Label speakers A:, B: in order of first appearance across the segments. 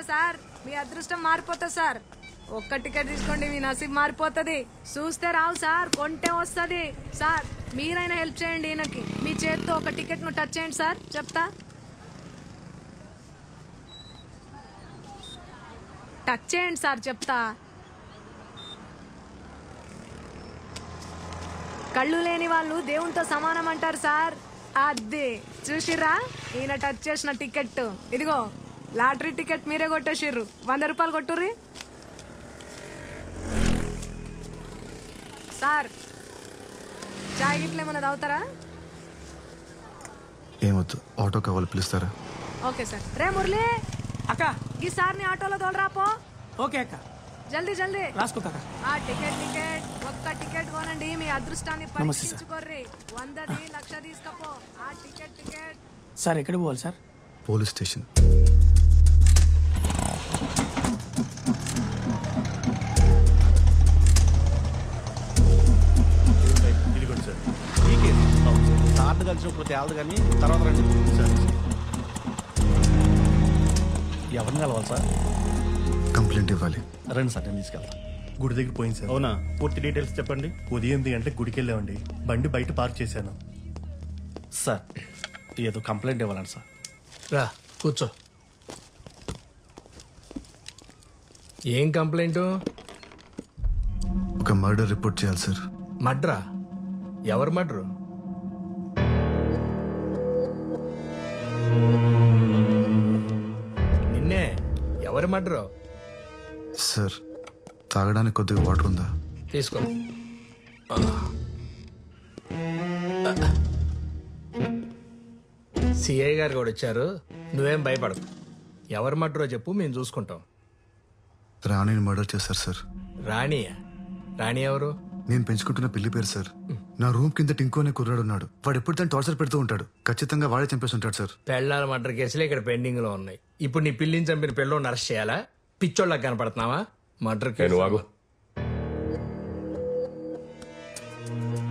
A: Sir మీ అదృష్టం మారిపోతుంది sir. ఒక్క టికెట్ తీసుకోండి మీ నసీబ్ మారిపోతుంది. చూస్తే రావు సార్, కొంటే వస్తుంది సార్. మీరైనా హెల్ప్ చేయండి ఈయనకి. మీ చేత్తో ఒక టికెట్ ను టచ్ చేయండి సార్. చెప్తా, టచ్ చేయండి సార్. చెప్తా, కళ్ళు లేని వాళ్ళు దేవునితో సమానం అంటారు సార్. అది చూసిర్రా, ఈయన టచ్ చేసిన టికెట్ ఇదిగో. లాటరీ టికెట్ మీరే కొట్టేసిర్రు. 100 రూపాయలు కొట్టుర్రి సార్. చాయ్ గిట్ల ఏమన్నా తాగుతారా?
B: ఏమొద్దు, ఆటో కావాలి, పిలుస్తారా?
A: Okay sir. రే మురళి
C: అక్క,
A: ఈ సార్ని ఆటోలో తోలరాపో.
C: ఓకే అక్క,
A: జల్దీ జల్దీ
C: రాసుకో కాక.
A: ఆ టికెట్ ఒక్క టికెట్ కొనండి. మీ అదృష్టాన్ని పరీక్షించుకోర్రి. 100ది 1,00,000 తీసుకపో. ఆ టికెట్
C: సార్ ఎక్కడికి పోవాలి సార్?
B: Police station.
D: ఇదిగోండి సార్. సార్లు కలిసినప్పుడు తేలదు కానీ తర్వాత రండి సార్. ఎవరిని కలవాలి సార్?
B: కంప్లైంట్ ఇవ్వాలి.
D: రండి సార్, నేను తీసుకెళ్తాను.
E: గుడి దగ్గర పోయింది సార్.
D: అవునా?
E: పూర్తి డీటెయిల్స్ చెప్పండి. ఉదయం 8 గంటలకు గుడికి వెళ్ళామండి. బండి బయట పార్క్ చేశాను.
D: సార్ ఏదో కంప్లైంట్ ఇవ్వాలండి సార్.
F: రా కూర్చో. ఏం కంప్లైంట్?
B: ఒక మర్డర్ రిపోర్ట్ చేయాలి సార్.
F: మడ్రా? ఎవరు మడ్రు? నిన్నే. ఎవరు మడ్రు?
B: సార్, తాగడానికి కొద్దిగా వాటర్ ఉందా?
F: తీసుకో. సిఐ గారు కూడా వచ్చారు. నువ్వేం భయపడకు. ఎవరు మడ్రో చెప్పు, మేము చూసుకుంటాం.
B: రాణిని మర్డర్ చేశారు సార్.
F: రాణియా? రాణి ఎవరు?
B: నేను పెంచుకుంటున్న పిల్లి పేరు సార్. నా రూమ్ కింద టింకో అనే కుర్రాడు ఉన్నాడు. వాడు ఎప్పుడు తను టార్చర్ పెడుతూ ఉంటాడు. ఖచ్చితంగా వాడే చంపేసి ఉంటాడు సార్.
F: పెళ్ళాల మర్డర్ కేసులు ఇక్కడ పెండింగ్ లో ఉన్నాయి. ఇప్పుడు నీ పిల్లిని చంపిన పిల్లోని అరెస్ట్ చేయాలా? పిచ్చోళ్ళకి కనపడుతున్నావా? Murder case.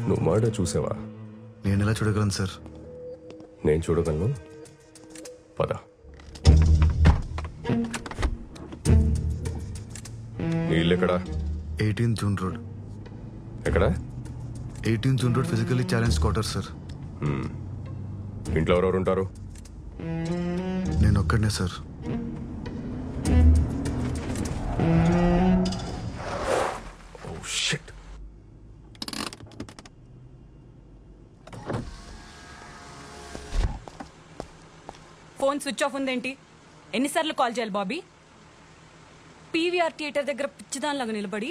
G: నువ్వు మర్డర్ చూసావా?
B: నేను ఎలా చూడగలను సార్?
G: నేను చూడగలను. పద. నీ ఇల్లు ఎక్కడా?
B: 18 జూన్ రోడ్.
G: ఎక్కడ?
B: 18 June road physically challenge quarter sir.
G: ఇంట్లో ఎవరెవరు ఉంటారు?
B: నేను ఒక్కడనే sir.
G: Oh shit.
H: Phone switch off ఉందేంటి? ఎన్నిసార్లు కాల్ చేయాలి బాబీ? పీవీఆర్ థియేటర్ దగ్గర పిచ్చిదానిలాగా నిలబడి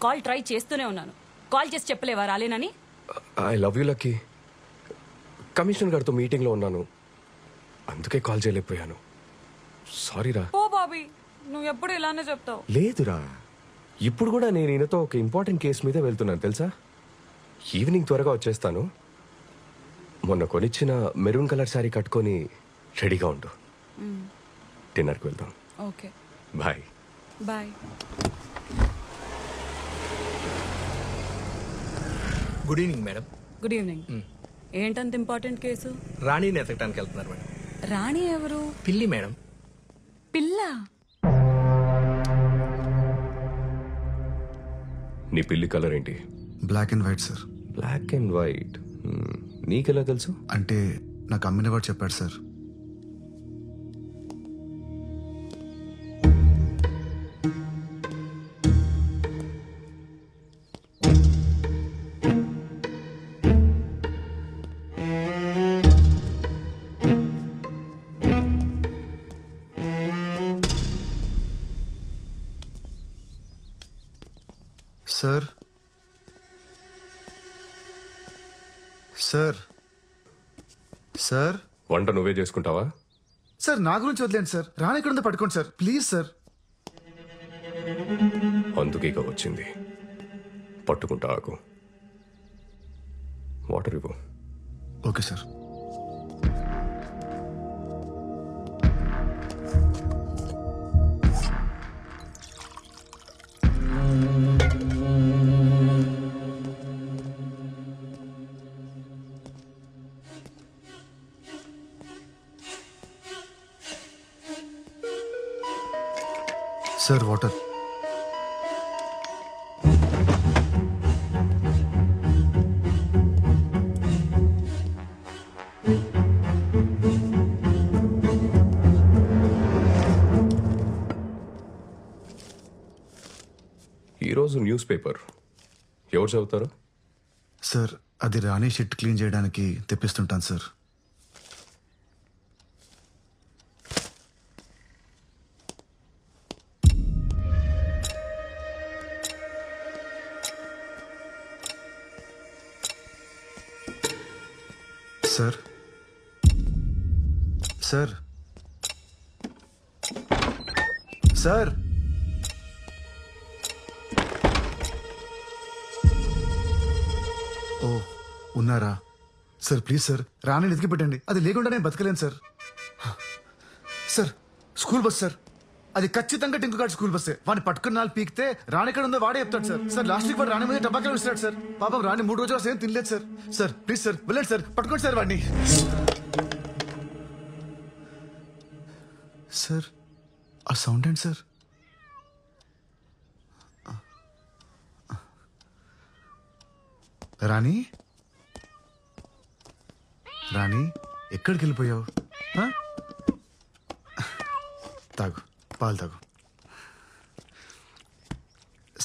H: కాల్ ట్రై చేస్తూనే ఉన్నాను. కాల్ చేసి చెప్పలేవా రాలేనని?
G: I love you Lucky. Commissioner గారితో మీటింగ్లో ఉన్నాను, అందుకే కాల్ చేయలేకపోయాను. సారీరా.
H: ఓ బాబీ, నువ్వు ఎప్పుడు ఇలానే చెప్తావు.
G: లేదురా, ఇప్పుడు కూడా నేను ఈయనతో ఒక ఇంపార్టెంట్ కేసు మీద వెళ్తున్నాను తెలుసా. ఈవినింగ్ త్వరగా వచ్చేస్తాను. మొన్న కొనిచ్చిన మెరూన్ కలర్ శారీ కట్టుకొని రెడీగా ఉండు. డిన్నర్కి వెళ్దాం.
H: Okay,
G: bye.
H: Bye.
F: Good evening madam.
H: Good evening. ఏంటంత ఇంపార్టెంట్ కేసు?
F: రాణిని ఎతకడానికి వెళ్తున్నారు మేడం.
H: రాణి ఎవరు?
F: పిల్లి మేడం.
H: పిల్ల?
G: నీ పిల్లి కలర్ ఏంటి?
B: Black and white sir.
G: Black and white. నీకెలా తెలుసు?
B: అంటే నాకు అమ్మిన వాడు చెప్పాడు సార్. సార్ సార్ సార్
G: వంట నువ్వే చేసుకుంటావా?
B: సార్ నా గురించి వదిలేండి సార్. రాణి ఎక్కడ ఉందో పట్టుకోండి సార్, ప్లీజ్ సార్.
G: అందుకే ఇక వచ్చింది. పట్టుకుంటా ఆకు. వాటర్ ఇవ్వు.
B: Okay sir. Sir water.
G: ఈరోజు న్యూస్ పేపర్ ఎవరు చదువుతారు?
B: సార్ అది రాణి షిట్ క్లీన్ చేయడానికి తెప్పిస్తుంటాను సార్. సార్ సార్ సార్ ఓ ఉన్నారా సార్? ప్లీజ్ సార్ రాణిని ఎతికి పెట్టండి. అది లేకుండా నేను బతకలేను sir. Sir school bus sir, అది ఖచ్చితంగా టింకు గారి స్కూల్ బస్సే. వాడిని పట్టుకున్న నాలుగు పీకితే రాణి ఎక్కడ ఉందో వాడే చెప్తాడు సార్. సార్ లాస్ట్ వీక్ వాడు రాణి మీద టబాకాలు విసిరాడు సార్. పాపం రాణి 3 రోజులు అసలు ఏం తినలేదు సార్. సార్ ప్లీజ్ సార్ వెళ్ళండి సార్, పట్టుకోండి సార్ వాడిని. సార్ ఆ సౌండ్ ఏంటి సార్? రాణి రాణి ఎక్కడికి వెళ్ళిపోయావు? తాగు, పాలు తాగు.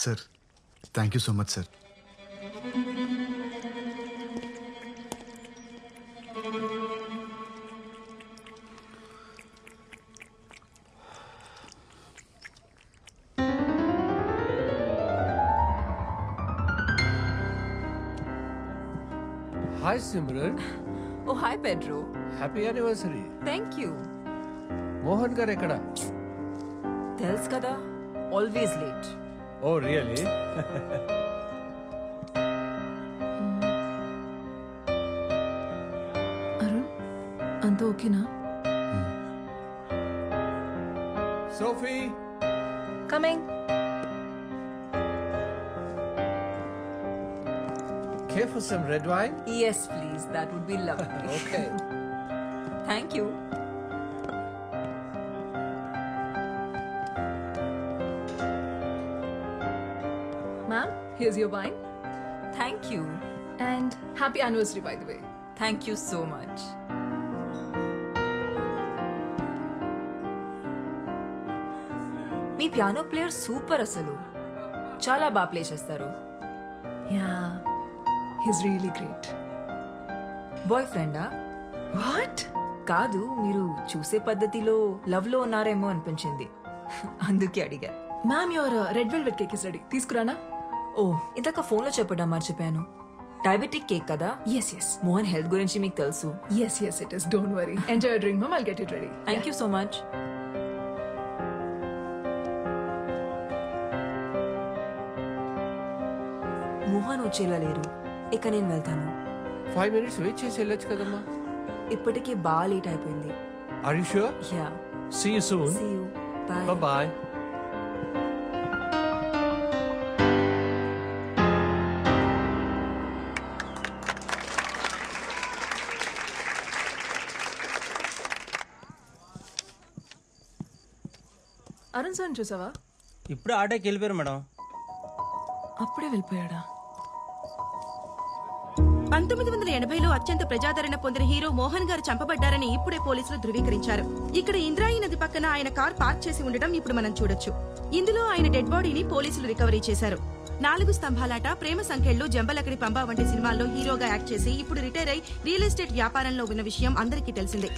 B: Sir thank you so much sir.
I: Hi Simran.
J: Oh, hi Pedro.
I: Happy anniversary.
J: Thank you.
I: Mohan గారు ఎక్కడ?
J: తెలుసు కదా, always late.
I: Oh really?
A: Arun అంతా ఓకేనా?
I: Sophie.
J: Coming.
I: Care for some red wine?
J: Yes, please. That would be lovely.
I: Okay.
J: Thank you. Ma'am, here's your wine. Thank you. And happy anniversary, by the way. Thank you so much. మీ piano player super, అసలు చాలా బాగా play చేస్తారు. Yeah, he's really great. Boy ఫ్రెండా? What? కాదు, మీరు చూసే పద్ధతిలో లవ్ లో ఉన్నారేమో అనిపించింది, అందుకే అడిగా.
A: Ma'am your red velvet cake is ready. తీసుకురానా?
J: ఓ, ఇందాక ఫోన్ లో చెప్పడం మర్చిపోయాను. డయాబెటిక్ కేక్ కదా?
A: Yes, yes.
J: మోహన్ హెల్త్ గురించి మీకు తెలుసు.
A: Yes, yes, it is. Don't worry. Enjoy your drink, ma'am. I'll get it ready.
J: Thank you so much. Mohan వచ్చేలా లేరు, ఇక నేను వెళ్తాను.
I: 5 minutes వెయిట్ చేసి వెళ్ళొచ్చు కదమ్మా.
J: ఇప్పటికే బాగా లేట్ అయిపోయింది.
I: Are you sure?
J: Yeah,
I: See you soon.
J: See you. Bye.
I: Bye bye.
A: Arun sir చూసావా?
K: ఇప్పుడు ఆటోకి వెళ్ళిపోయారు మేడం.
A: అప్పుడే వెళ్ళిపోయాడా?
L: 1980లో అత్యంత ప్రజాదరణ పొందిన హీరో మోహన్ గారు చంపబడ్డారని ఇప్పుడే పోలీసులు ధృవీకరించారు. ఇక్కడ ఇంద్రాయి నది పక్కన ఆయన కార్ పార్క్ చేసి ఉండడం ఇప్పుడు మనం చూడొచ్చు. ఇందులో ఆయన డెడ్ బాడీని పోలీసులు రికవరీ చేశారు. 4 స్తంభాలాట, ప్రేమ సంఖ్యలు, జంబలకడి పంబ వంటి సినిమాల్లో హీరోగా యాక్ట్ చేసి ఇప్పుడు రిటైర్ అయి రియల్ ఎస్టేట్ వ్యాపారంలో ఉన్న విషయం అందరికీ తెలిసిందే.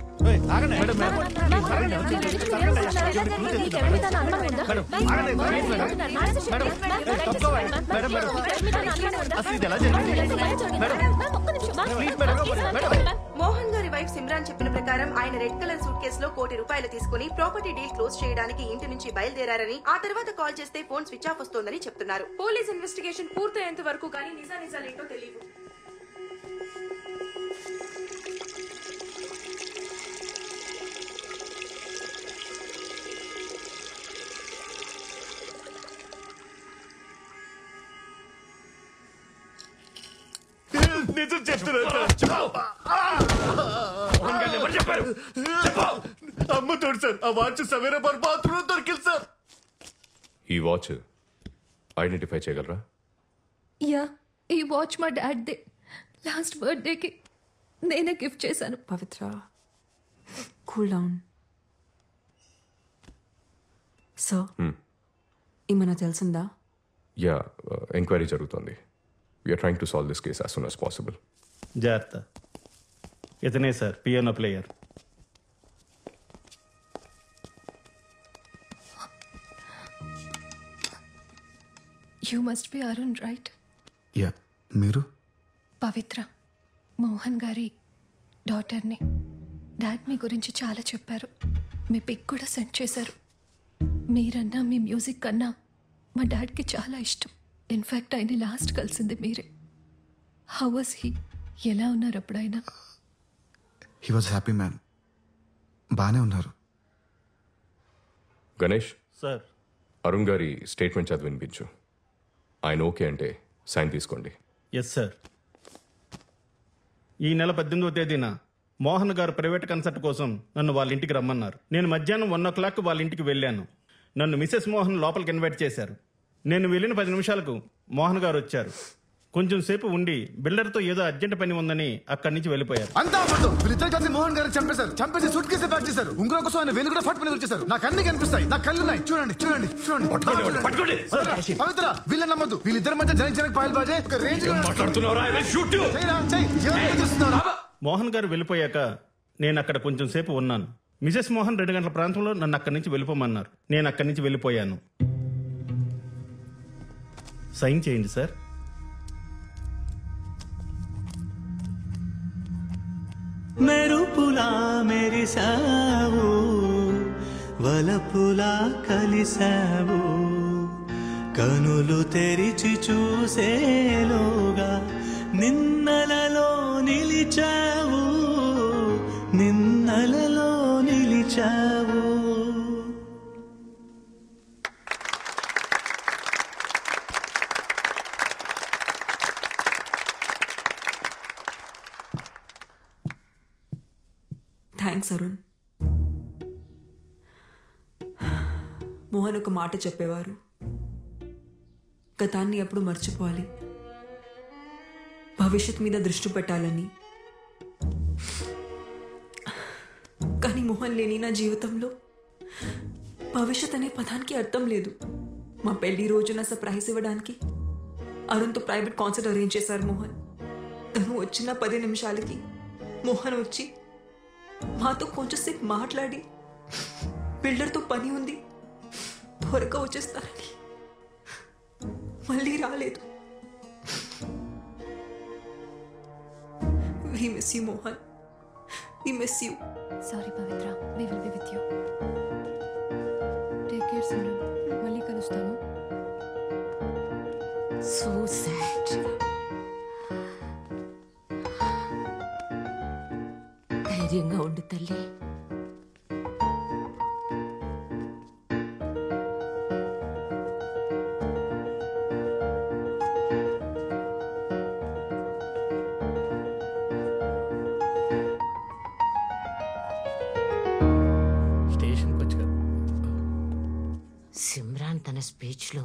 L: మోహన్ గారి వైఫ్ సిమ్రాన్ చెప్పిన ప్రకారం ఆయన రెడ్ కలర్ సూట్ కేసులో ₹1 కోటి తీసుకుని ప్రాపర్టీ డీల్ క్లోజ్ చేయడానికి ఇంటి నుంచి బయలుదేరారని, ఆ తర్వాత కాల్ చేస్తే ఫోన్ స్విచ్ ఆఫ్ వస్తోందని చెప్తున్నారు. పోలీస్ ఇన్వెస్టిగేషన్ పూర్తయ్యేంత వరకు కానీ నిజాలేంటో తెలియదు.
E: నిజం చెప్తున్నా అమ్మ తోడు సార్, ఆ వాచ్ సవేరా బాత్రూమ్ దొరికింది సార్.
G: ఈ వాచ్ ఐడెంటిఫై చేయగలరా?
M: యా, ఈ వాచ్ మా డాడ్దే. లాస్ట్ బర్త్డేకి నేనే గిఫ్ట్ చేశాను.
J: పవిత్ర, కూల్ డౌన్. సో ఏమైనా తెలిసిందా?
G: యా, ఎంక్వైరీ జరుగుతుంది. We're trying to solve this case as soon as possible.
D: జాగ్రత్త. ఇతనే sir piano player.
M: You must be Arun, right?
B: Yeah, మీరు?
M: పవిత్ర, మోహన్ గారి డాటర్ని. డాడ్ మీ గురించి చాలా చెప్పారు. మీ పిక్ కూడా సెండ్ చేశారు. మీరన్నా మీ మ్యూజిక్ కన్నా మా డాడ్కి చాలా ఇష్టం. ఇన్ఫ్యాక్ట్ ఆయన లాస్ట్ కలిసింది మీరే. How was he? ఎలా ఉన్నారు అప్పుడైనా?
B: He was happy man. బాగానే ఉన్నారు.
G: గణేష్
D: సార్,
G: అరుణ్ గారి స్టేట్మెంట్ చదివి వినిపించు. ఆయన ఓకే అంటే సైన్ తీసుకోండి.
D: Yes sir. ఈ నెల 18వ తేదీన మోహన్ గారు ప్రైవేట్ కన్సర్ట్ కోసం నన్ను వాళ్ళ ఇంటికి రమ్మన్నారు. నేను మధ్యాహ్నం 1 వాళ్ళ ఇంటికి వెళ్ళాను. నన్ను మిసెస్ మోహన్ లోపలికి ఇన్వైట్ చేశారు. నేను వెళ్ళిన 10 నిమిషాలకు మోహన్ గారు వచ్చారు. కొంచెం సేపు ఉండి బిల్డర్తో ఏదో అర్జెంట్ పని ఉందని అక్కడి నుంచి వెళ్ళిపోయారు.
B: అంతా అబద్ధం. వీళ్ళిద్దరు కలిసి మోహన్ గారిని చంపేశారు. చంపేసి సూట్ కేసు ప్యాక్ చేశారు. ఉంగరం కోసం ఆయన వేలు కూడా ఫట్ పని వచ్చేసారు. నాకు అన్ని కనిపిస్తాయి. నా కళ్ళున్నాయి. చూడండి చూడండి చూడండి. పవిత్ర, వీళ్ళని నమ్మద్దు. వీళ్ళిద్దరి మధ్య జనకి పాయలు బాజే ఒక రేంజ్ లో
D: మోహన్ గారు వెళ్ళిపోయాక నేను అక్కడ కొంచెం సేపు ఉన్నాను. మిసెస్ మోహన్ 2 గంటల ప్రాంతంలో నన్ను అక్కడి నుంచి వెళ్ళిపోమన్నారు. నేను అక్కడి నుంచి వెళ్ళిపోయాను. సైన్ చేయండి సార్.
N: మెరుపులా మెరిసావు, వలపులా కలిసావు, కనులు తెరిచి చూసేలోగా నిన్నలలో నిలిచావు, నిన్నలలో నిలిచావు.
J: థ్యాంక్స్ అరుణ్. మోహన్ ఒక మాట చెప్పేవారు, గతాన్ని ఎప్పుడు మర్చిపోవాలి, భవిష్యత్ మీద దృష్టి పెట్టాలని. కానీ మోహన్ లేని నా జీవితంలో భవిష్యత్ అనే పదానికి అర్థం లేదు. మా పెళ్లి రోజున సర్ప్రైజ్ ఇవ్వడానికి అరుణ్తో ప్రైవేట్ కాన్సర్ట్ అరేంజ్ చేశారు మోహన్. తను వచ్చిన 10 నిమిషాలకి మోహన్ వచ్చి మాతో కొంచెంసేపు మాట్లాడి బిల్డర్తో పని ఉంది త్వరగా వచ్చేస్తారని మళ్ళీ రాలేదు. We miss you, Mohan. We miss you.
M: Sorry, Pavitra. We will be with you. Take care, Simran. మళ్ళీ కలుస్తాను.
O: So sad. ధైర్యంగా ఉండు తల్లి. సిమ్రాన్ తన స్పీచ్ లో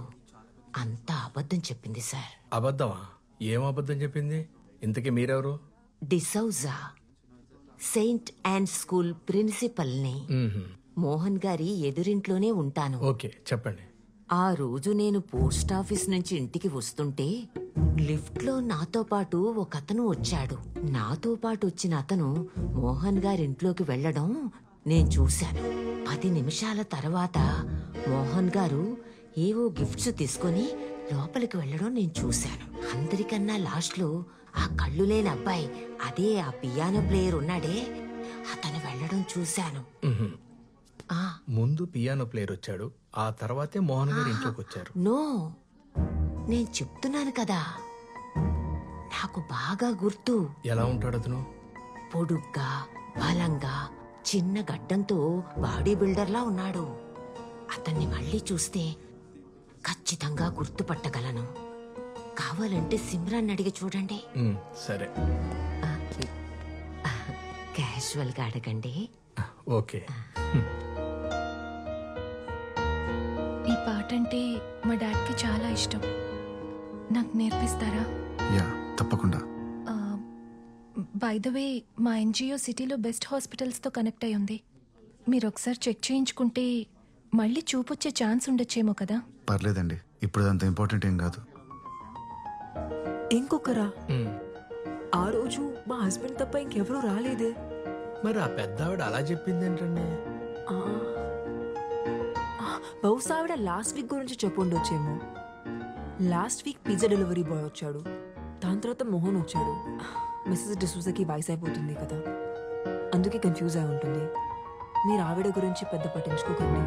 O: అంతా అబద్ధం చెప్పింది సార్.
F: అబద్ధమా? ఏం అబద్ధం చెప్పింది? ఇంతకీ మీరెవరు?
O: డిసౌజా, సెయింట్ అండ్ స్కూల్ ప్రిన్సిపల్ని. మోహన్ గారి ఎదురింట్లోనే ఉంటాను.
F: ఓకే, చెప్పండి.
O: ఆ రోజు నేను పోస్ట్ ఆఫీస్ నుంచి ఇంటికి వస్తుంటే లిఫ్ట్ లో నాతో పాటు ఒక అతను వచ్చాడు. నాతో పాటు వచ్చిన అతను మోహన్ గారింట్లోకి వెళ్లడం నేను చూశాను. 10 నిమిషాల తర్వాత మోహన్ గారు ఏవో గిఫ్ట్స్ తీసుకొని లోపలికి వెళ్లడం నేను చూశాను. అందరికన్నా లాస్ట్ లో ఆ కళ్ళు లేని అబ్బాయి, అదే ఆ పియానో ప్లేయర్ ఉన్నాడే, అతను వెళ్లడం చూశాను.
F: ముందు పియానో ప్లేయర్ వచ్చాడు, ఆ తర్వాతే మోహన్ గారు ఇంట్లోకి వచ్చారు.
O: నో, నేను చెప్తున్నాను కదా, నాకు బాగా గుర్తు.
F: ఎలా ఉంటాడు అతను?
O: పొడుగ్గా, బలంగా, చిన్న గడ్డంతో బాడీ బిల్డర్లా ఉన్నాడు. అతన్ని మళ్ళీ చూస్తే ఖచ్చితంగా గుర్తుపట్టగలను. కావాలంటే సిమ్రాన్ అడిగి చూడండి.
F: సరే,
O: క్యాజువల్ గా అడగండి.
F: ఓకే.
M: ఈ పాట అంటే మా డాడ్కి చాలా ఇష్టం. నాకు నేర్పిస్తారా?
B: యా, తప్పకుండా.
M: బై ద వే, మా ఎన్జిఓ సిటీలో బెస్ట్ హాస్పిటల్స్తో కనెక్ట్ అయి ఉంది. మీరు ఒకసారి చెక్ చేయించుకుంటే మళ్ళీ చూపొచ్చే ఛాన్స్ ఉండొచ్చేమో కదా.
B: పర్లేదండి, ఇప్పుడు అంత ఇంపార్టెంట్ ఏం కాదు.
J: ఇంకొకరా? ఆ రోజు మా హస్బెండ్ తప్ప ఇంకెవరూ రాలేదే.
F: మరి ఆ పెద్ద ఆవిడ అలా చెప్పింది ఏంటండి?
J: బహుశా ఆవిడ లాస్ట్ వీక్ గురించి చెప్పుండొచ్చేమో. Last week pizza delivery boy వచ్చాడు, దాని తర్వాత మోహన్ వచ్చాడు. మిస్సెస్ డిసూజాకి వయసు అయిపోతుంది కదా, అందుకే కన్ఫ్యూజ్ అయి ఉంటుంది. మీరు ఆవిడ గురించి పెద్ద పట్టించుకోకండి.